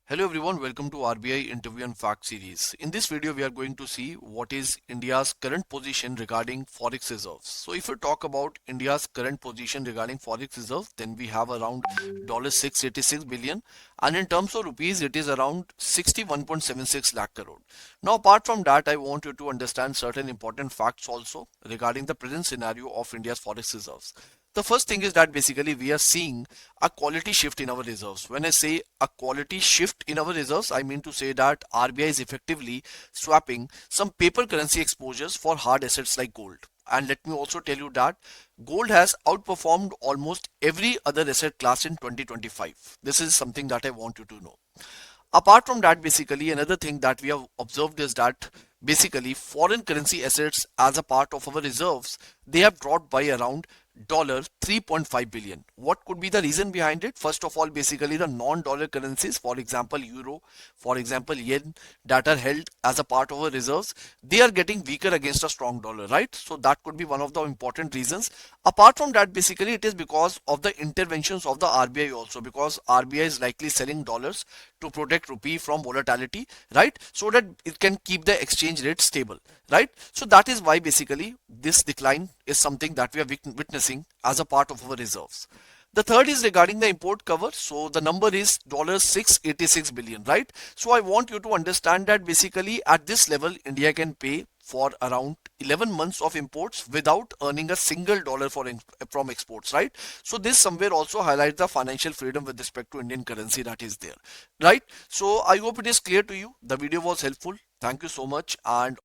Hello everyone, welcome to RBI Interview and Fact series. In this video, we are going to see what is India's current position regarding forex reserves. So if you talk about India's current position regarding forex reserves, then we have around $686 billion, and in terms of rupees, it is around 61.76 lakh crore. Now apart from that, I want you to understand certain important facts also regarding the present scenario of India's forex reserves. The first thing is that basically we are seeing a quality shift in our reserves. When I say a quality shift in our reserves, I mean to say that RBI is effectively swapping some paper currency exposures for hard assets like gold. And let me also tell you that gold has outperformed almost every other asset class in 2025. This is something that I want you to know. Apart from that, basically another thing that we have observed is that basically foreign currency assets as a part of our reserves, they have dropped by around 3.5 billion. What could be the reason behind it? First of all, basically the non-dollar currencies, for example euro, for example yen, that are held as a part of our reserves, they are getting weaker against a strong dollar, right? So that could be one of the important reasons. Apart from that, basically it is because of the interventions of the RBI also, because RBI is likely selling dollars to protect rupee from volatility, right? So that it can keep the exchange rate stable, right? So that is why basically this decline is something that we are witnessing as a part of our reserves. The third is regarding the import cover. So the number is $686 billion, right? So I want you to understand that basically at this level, India can pay for around 11 months of imports without earning a single dollar from exports, right? So this somewhere also highlights the financial freedom with respect to Indian currency that is there, right? So I hope it is clear to you. The video was helpful. Thank you so much. And